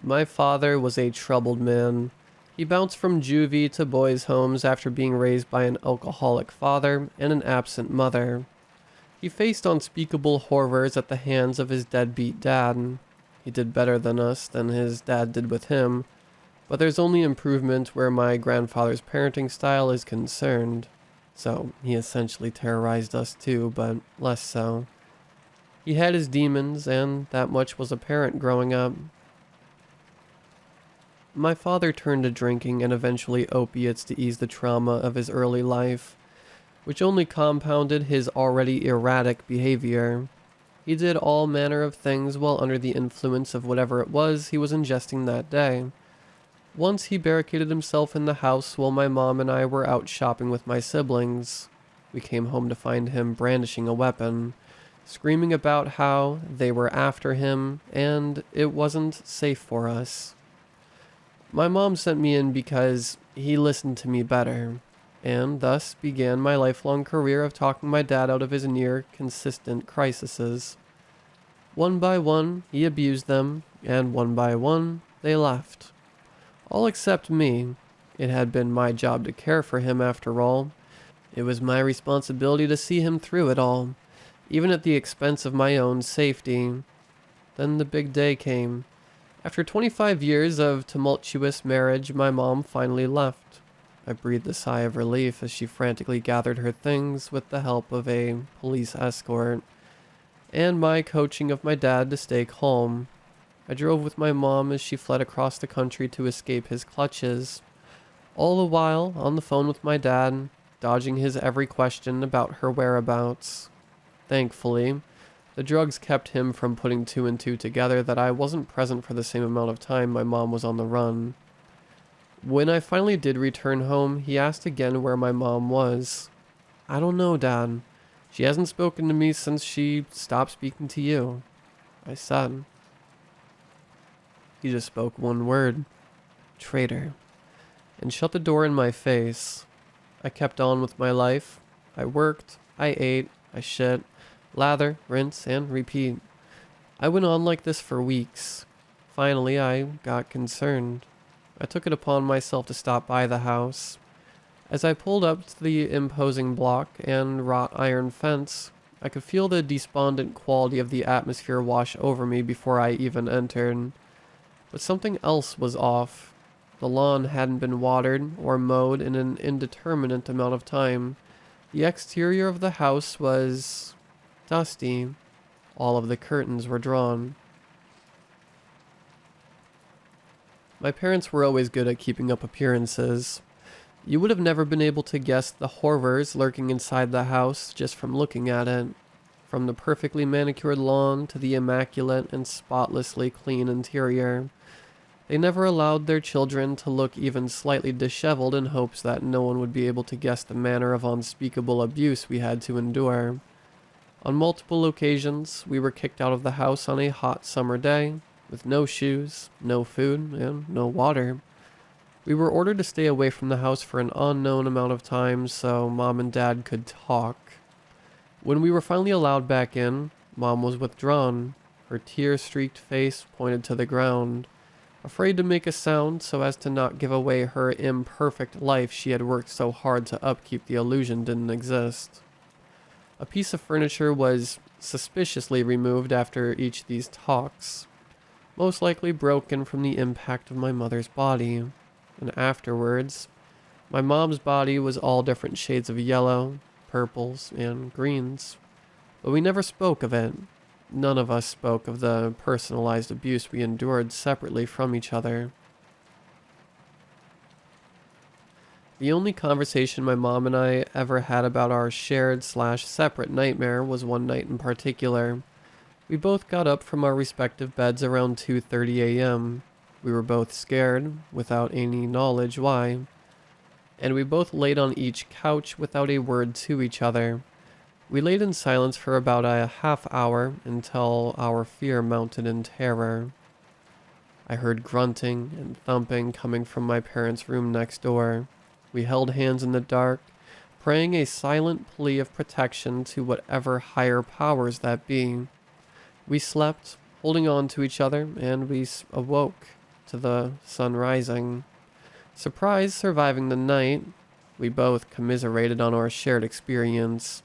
My father was a troubled man. He bounced from juvie to boys' homes after being raised by an alcoholic father and an absent mother. He faced unspeakable horrors at the hands of his deadbeat dad. He did better than his dad did with him, but there's only improvement where my grandfather's parenting style is concerned. So he essentially terrorized us too, but less so. He had his demons, and that much was apparent growing up. My father turned to drinking and eventually opiates to ease the trauma of his early life, which only compounded his already erratic behavior. He did all manner of things while under the influence of whatever it was he was ingesting that day. Once he barricaded himself in the house while my mom and I were out shopping with my siblings. We came home to find him brandishing a weapon, screaming about how they were after him and it wasn't safe for us. My mom sent me in because he listened to me better, and thus began my lifelong career of talking my dad out of his near-consistent crises. One by one, he abused them, and one by one, they left. All except me. It had been my job to care for him after all. It was my responsibility to see him through it all, even at the expense of my own safety. Then the big day came. After 25 years of tumultuous marriage, my mom finally left. I breathed a sigh of relief as she frantically gathered her things with the help of a police escort, and my coaching of my dad to stay calm. I drove with my mom as she fled across the country to escape his clutches, all the while on the phone with my dad, dodging his every question about her whereabouts. Thankfully, the drugs kept him from putting two and two together that I wasn't present for the same amount of time my mom was on the run. When I finally did return home, he asked again where my mom was. "I don't know, Dad. She hasn't spoken to me since she stopped speaking to you," I said. He just spoke one word: traitor, and shut the door in my face. I kept on with my life. I worked, I ate, I shit, lather, rinse, and repeat. I went on like this for weeks. Finally, I got concerned. I took it upon myself to stop by the house. As I pulled up to the imposing block and wrought iron fence, I could feel the despondent quality of the atmosphere wash over me before I even entered. But something else was off. The lawn hadn't been watered or mowed in an indeterminate amount of time. The exterior of the house was dusty. All of the curtains were drawn. My parents were always good at keeping up appearances. You would have never been able to guess the horrors lurking inside the house just from looking at it. From the perfectly manicured lawn to the immaculate and spotlessly clean interior. They never allowed their children to look even slightly disheveled in hopes that no one would be able to guess the manner of unspeakable abuse we had to endure. On multiple occasions, we were kicked out of the house on a hot summer day, with no shoes, no food, and no water. We were ordered to stay away from the house for an unknown amount of time so Mom and Dad could talk. When we were finally allowed back in, Mom was withdrawn. Her tear-streaked face pointed to the ground, afraid to make a sound so as to not give away her imperfect life she had worked so hard to upkeep the illusion didn't exist. A piece of furniture was suspiciously removed after each of these talks, most likely broken from the impact of my mother's body, and afterwards, my mom's body was all different shades of yellow, purples, and greens, but we never spoke of it. None of us spoke of the personalized abuse we endured separately from each other. The only conversation my mom and I ever had about our shared/separate nightmare was one night in particular. We both got up from our respective beds around 2:30 a.m. We were both scared, without any knowledge why, and we both laid on each couch without a word to each other. We laid in silence for about a half hour until our fear mounted in terror. I heard grunting and thumping coming from my parents' room next door. We held hands in the dark, praying a silent plea of protection to whatever higher powers that be. We slept, holding on to each other, and we awoke. to the sun rising. Surprise surviving the night, we both commiserated on our shared experience.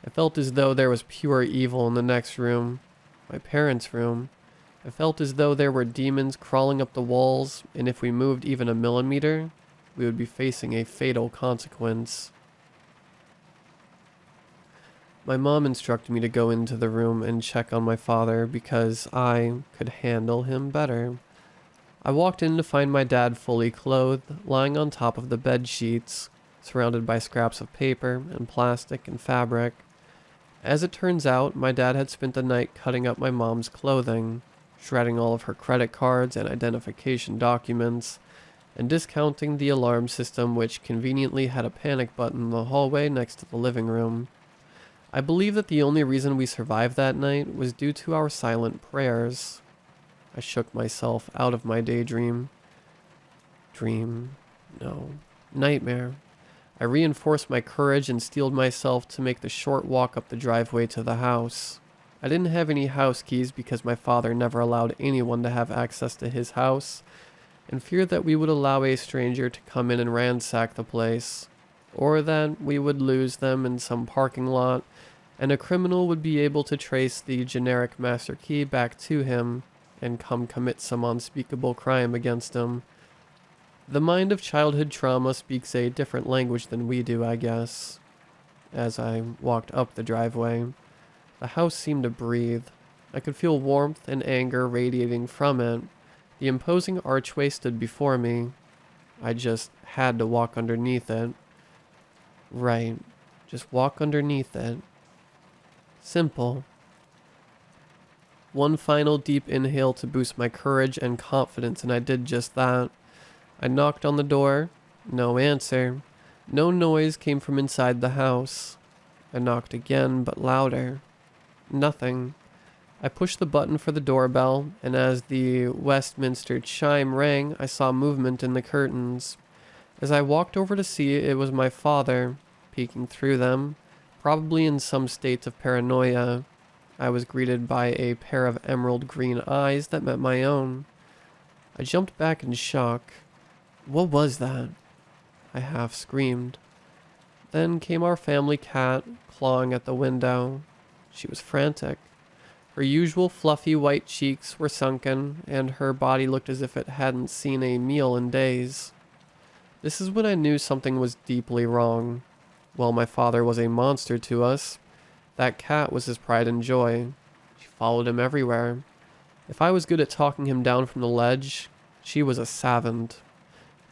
I felt as though there was pure evil in the next room, my parents' room. I felt as though there were demons crawling up the walls, and if we moved even a millimeter, we would be facing a fatal consequence. My mom instructed me to go into the room and check on my father because I could handle him better. I walked in to find my dad fully clothed, lying on top of the bed sheets, surrounded by scraps of paper and plastic and fabric. As it turns out, my dad had spent the night cutting up my mom's clothing, shredding all of her credit cards and identification documents, and discounting the alarm system, which conveniently had a panic button in the hallway next to the living room. I believe that the only reason we survived that night was due to our silent prayers. I shook myself out of my daydream. Nightmare. I reinforced my courage and steeled myself to make the short walk up the driveway to the house. I didn't have any house keys because my father never allowed anyone to have access to his house, and feared that we would allow a stranger to come in and ransack the place, or that we would lose them in some parking lot, and a criminal would be able to trace the generic master key back to him and come commit some unspeakable crime against him. The mind of childhood trauma speaks a different language than we do, I guess. As I walked up the driveway, the house seemed to breathe. I could feel warmth and anger radiating from it. The imposing archway stood before me. I just had to walk underneath it. Right, just walk underneath it. Simple. One final deep inhale to boost my courage and confidence, and I did just that. I knocked on the door. No answer. No noise came from inside the house. I knocked again, but louder. Nothing. I pushed the button for the doorbell, and as the Westminster chime rang, I saw movement in the curtains. As I walked over to see, it was my father, peeking through them, probably in some state of paranoia. I was greeted by a pair of emerald green eyes that met my own. I jumped back in shock. What was that? I half screamed. Then came our family cat, clawing at the window. She was frantic. Her usual fluffy white cheeks were sunken, and her body looked as if it hadn't seen a meal in days. This is when I knew something was deeply wrong. While my father was a monster to us, that cat was his pride and joy. She followed him everywhere. If I was good at talking him down from the ledge, she was a savant.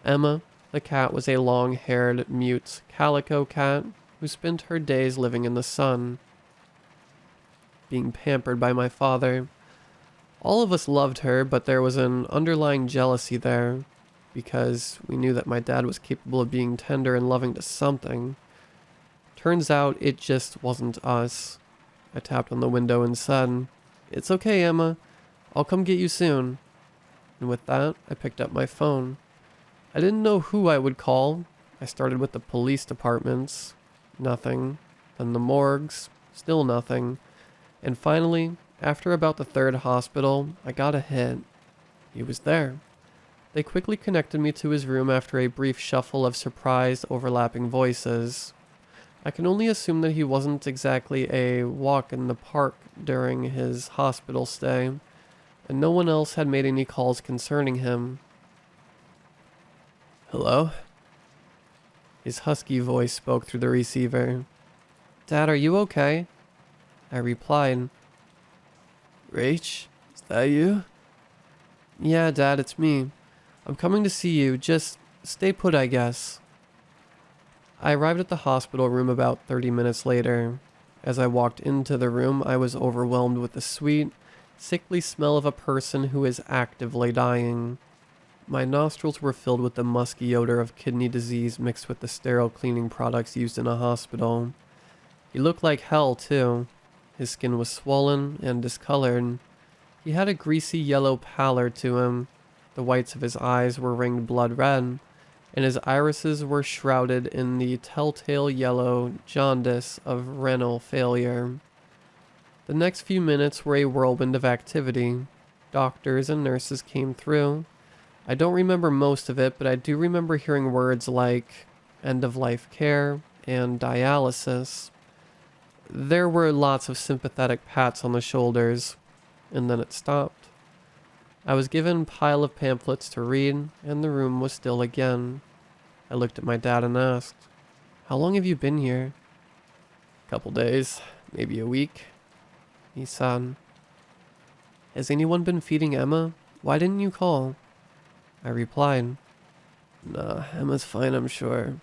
Emma, the cat, was a long-haired, mute calico cat who spent her days living in the sun, being pampered by my father. All of us loved her, but there was an underlying jealousy there, because we knew that my dad was capable of being tender and loving to something. Turns out it just wasn't us. I tapped on the window and said, "It's okay, Emma. I'll come get you soon." And with that, I picked up my phone. I didn't know who I would call. I started with the police departments. Nothing. Then the morgues. Still nothing. And finally, after about the third hospital, I got a hit. He was there. They quickly connected me to his room after a brief shuffle of surprised, overlapping voices. I can only assume that he wasn't exactly a walk in the park during his hospital stay, and no one else had made any calls concerning him. "Hello?" His husky voice spoke through the receiver. "Dad, are you okay?" I replied. "Rach, is that you?" "Yeah, Dad, it's me. I'm coming to see you. Just stay put, I guess." I arrived at the hospital room about 30 minutes later. As I walked into the room, I was overwhelmed with the sweet, sickly smell of a person who is actively dying. My nostrils were filled with the musky odor of kidney disease mixed with the sterile cleaning products used in a hospital. He looked like hell, too. His skin was swollen and discolored. He had a greasy yellow pallor to him. The whites of his eyes were ringed blood red, and his irises were shrouded in the telltale yellow jaundice of renal failure. The next few minutes were a whirlwind of activity. Doctors and nurses came through. I don't remember most of it, but I do remember hearing words like end-of-life care and dialysis. There were lots of sympathetic pats on the shoulders, and then it stopped. I was given a pile of pamphlets to read, and the room was still again. I looked at my dad and asked, "How long have you been here?" "Couple days, maybe a week," he said. "Has anyone been feeding Emma? Why didn't you call?" I replied, "Nah, Emma's fine, I'm sure.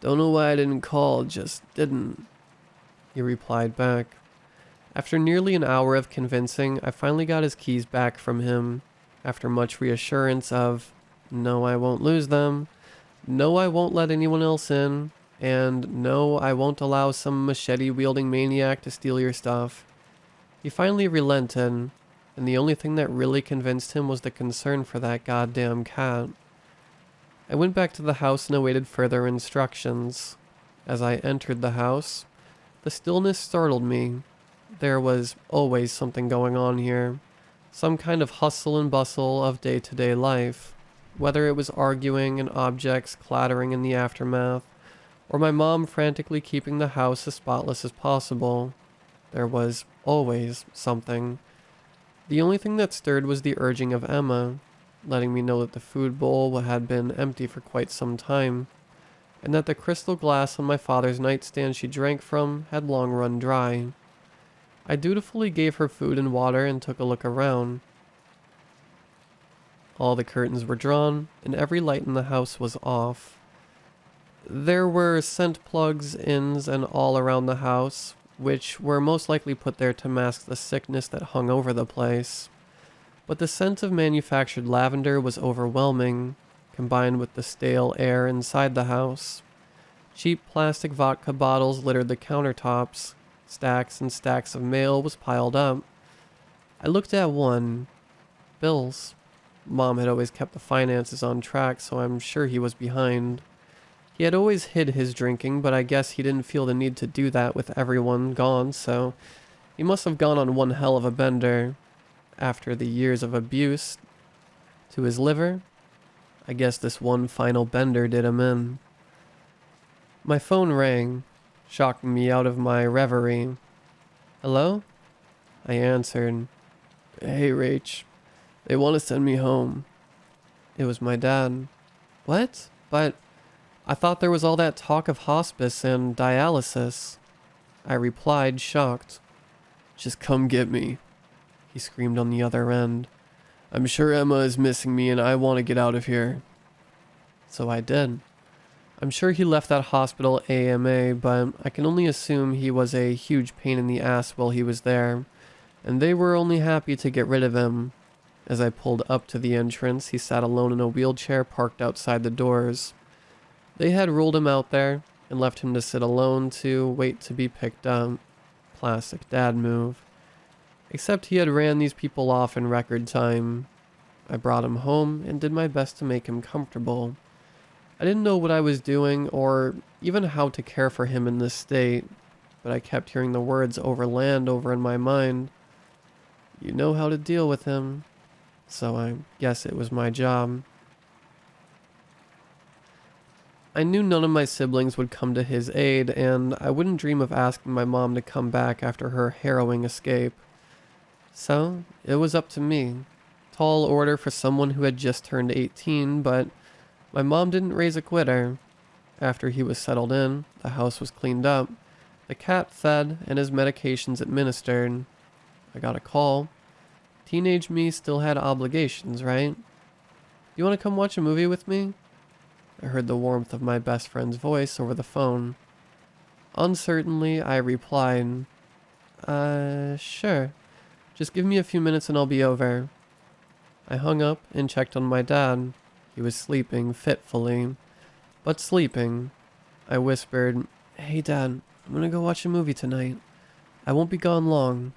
Don't know why I didn't call, just didn't." He replied back. After nearly an hour of convincing, I finally got his keys back from him, after much reassurance of, "No, I won't lose them. No, I won't let anyone else in. And no, I won't allow some machete-wielding maniac to steal your stuff." He finally relented, and the only thing that really convinced him was the concern for that goddamn cat. I went back to the house and awaited further instructions. As I entered the house, the stillness startled me. There was always something going on here. Some kind of hustle and bustle of day-to-day life. Whether it was arguing and objects clattering in the aftermath, or my mom frantically keeping the house as spotless as possible, there was always something. The only thing that stirred was the urging of Emma, letting me know that the food bowl had been empty for quite some time, and that the crystal glass on my father's nightstand she drank from had long run dry. I dutifully gave her food and water and took a look around. All the curtains were drawn, and every light in the house was off. There were scent plugs, ins, and all around the house, which were most likely put there to mask the sickness that hung over the place. But the scent of manufactured lavender was overwhelming, combined with the stale air inside the house. Cheap plastic vodka bottles littered the countertops. Stacks and stacks of mail was piled up. I looked at one. Bills. Mom had always kept the finances on track, so I'm sure he was behind. He had always hid his drinking, but I guess he didn't feel the need to do that with everyone gone, so he must have gone on one hell of a bender. After the years of abuse to his liver, I guess this one final bender did him in. My phone rang, shocking me out of my reverie. "Hello?" I answered. "Hey, Rach. They want to send me home." It was my dad. "What? But I thought there was all that talk of hospice and dialysis." I replied, shocked. "Just come get me," he screamed on the other end. "I'm sure Emma is missing me and I want to get out of here." So I did. I'm sure he left that hospital AMA, but I can only assume he was a huge pain in the ass while he was there, and they were only happy to get rid of him. As I pulled up to the entrance, he sat alone in a wheelchair parked outside the doors. They had ruled him out there and left him to sit alone to wait to be picked up. Classic dad move. Except he had ran these people off in record time. I brought him home and did my best to make him comfortable. I didn't know what I was doing or even how to care for him in this state, but I kept hearing the words overland over in my mind. "You know how to deal with him." So I guess it was my job. I knew none of my siblings would come to his aid, and I wouldn't dream of asking my mom to come back after her harrowing escape. So it was up to me. Tall order for someone who had just turned 18, but my mom didn't raise a quitter. After he was settled in, the house was cleaned up, the cat fed, and his medications administered. I got a call. Teenage me still had obligations, right? "You want to come watch a movie with me?" I heard the warmth of my best friend's voice over the phone. Uncertainly, I replied, Sure. Just give me a few minutes and I'll be over." I hung up and checked on my dad. He was sleeping fitfully, but sleeping. I whispered, "Hey, Dad, I'm gonna go watch a movie tonight. I won't be gone long."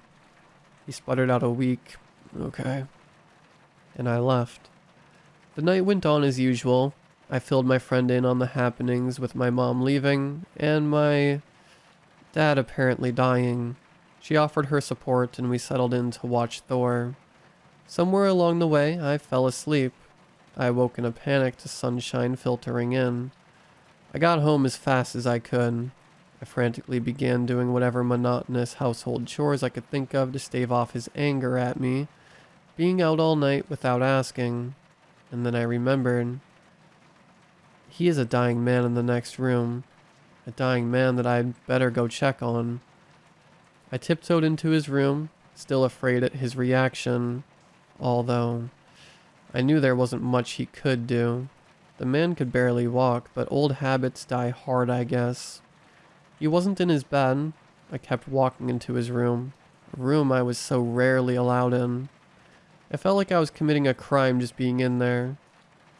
He sputtered out a weak, "Okay," and I left. The night went on as usual. I filled my friend in on the happenings with my mom leaving and my dad apparently dying. She offered her support and we settled in to watch Thor. Somewhere along the way, I fell asleep. I awoke in a panic to sunshine filtering in. I got home as fast as I could. I frantically began doing whatever monotonous household chores I could think of to stave off his anger at me, being out all night without asking. And then I remembered. He is a dying man in the next room. A dying man that I'd better go check on. I tiptoed into his room, still afraid at his reaction, although I knew there wasn't much he could do. The man could barely walk, but old habits die hard, I guess. He wasn't in his bed. I kept walking into his room, a room I was so rarely allowed in. I felt like I was committing a crime just being in there.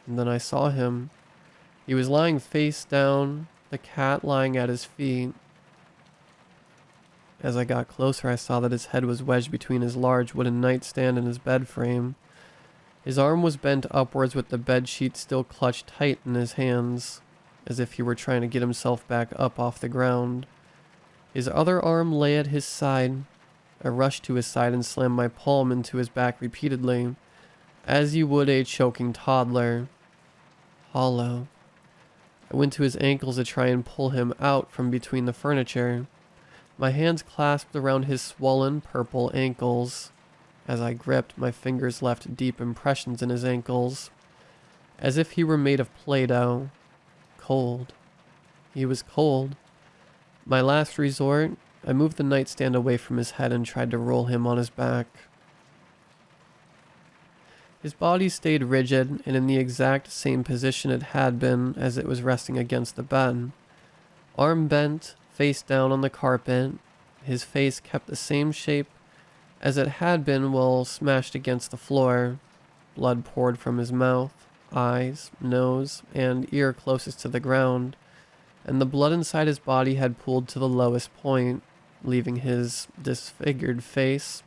And then I saw him. He was lying face down, the cat lying at his feet. As I got closer, I saw that his head was wedged between his large wooden nightstand and his bed frame. His arm was bent upwards with the bed sheet still clutched tight in his hands, as if he were trying to get himself back up off the ground. His other arm lay at his side. I rushed to his side and slammed my palm into his back repeatedly, as you would a choking toddler. Hollow. I went to his ankles to try and pull him out from between the furniture. My hands clasped around his swollen, purple ankles. As I gripped, my fingers left deep impressions in his ankles, as if he were made of Play-Doh. Cold. He was cold. My last resort, I moved the nightstand away from his head and tried to roll him on his back. His body stayed rigid and in the exact same position it had been as it was resting against the bed. Arm bent, face down on the carpet, his face kept the same shape as it had been while smashed against the floor. Blood poured from his mouth, eyes, nose, and ear closest to the ground, and the blood inside his body had pooled to the lowest point, leaving his disfigured face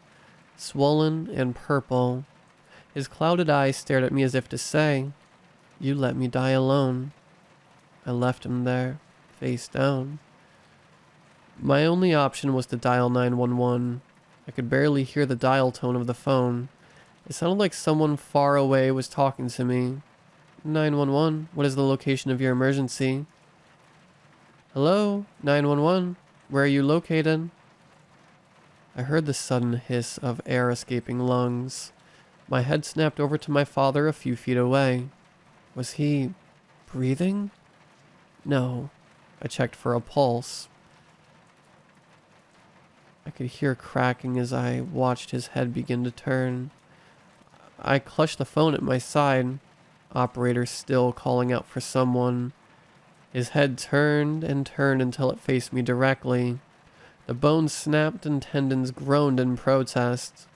swollen and purple. His clouded eyes stared at me as if to say, "You let me die alone." I left him there, face down. My only option was to dial 911. I could barely hear the dial tone of the phone. It sounded like someone far away was talking to me. 911, what is the location of your emergency? Hello, 911, where are you located? I heard the sudden hiss of air escaping lungs. My head snapped over to my father a few feet away. Was he breathing? No. I checked for a pulse. I could hear cracking as I watched his head begin to turn. I clutched the phone at my side, operator still calling out for someone. His head turned and turned until it faced me directly. The bones snapped and tendons groaned in protest.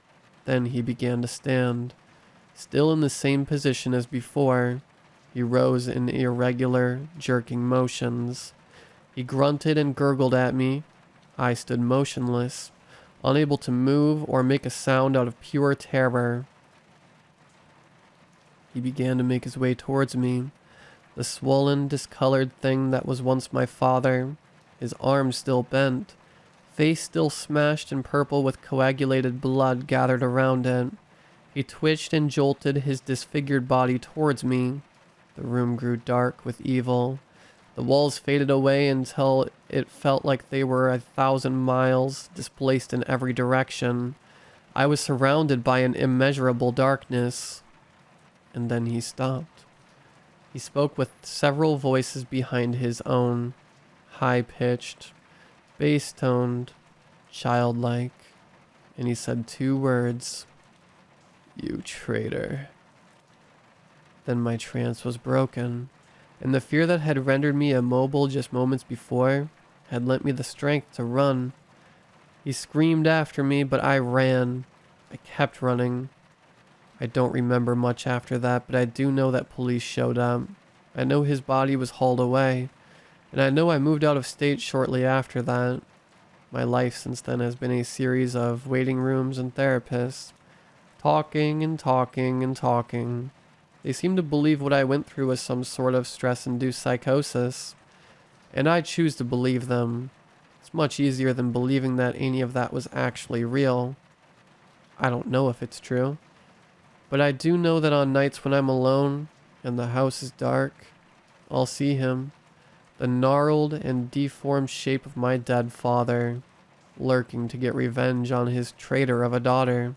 Then he began to stand, still in the same position as before. He rose in irregular, jerking motions. He grunted and gurgled at me. I stood motionless, unable to move or make a sound out of pure terror. He began to make his way towards me, the swollen, discolored thing that was once my father, his arms still bent, face still smashed and purple with coagulated blood gathered around it. He twitched and jolted his disfigured body towards me. The room grew dark with evil. The walls faded away until it felt like they were 1,000 miles, displaced in every direction. I was surrounded by an immeasurable darkness. And then he stopped. He spoke with several voices behind his own, high-pitched, bass-toned, childlike, and he said 2 words, "You traitor." Then my trance was broken, and the fear that had rendered me immobile just moments before had lent me the strength to run. He screamed after me, but I ran. I kept running. I don't remember much after that, but I do know that police showed up. I know his body was hauled away, and I know I moved out of state shortly after that. My life since then has been a series of waiting rooms and therapists, talking and talking and talking. They seem to believe what I went through was some sort of stress-induced psychosis, and I choose to believe them. It's much easier than believing that any of that was actually real. I don't know if it's true, but I do know that on nights when I'm alone, and the house is dark, I'll see him, the gnarled and deformed shape of my dead father, lurking to get revenge on his traitor of a daughter.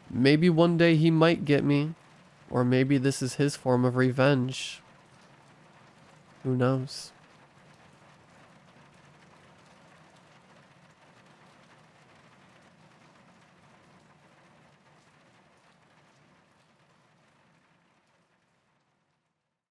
Maybe one day he might get me, or maybe this is his form of revenge. Who knows?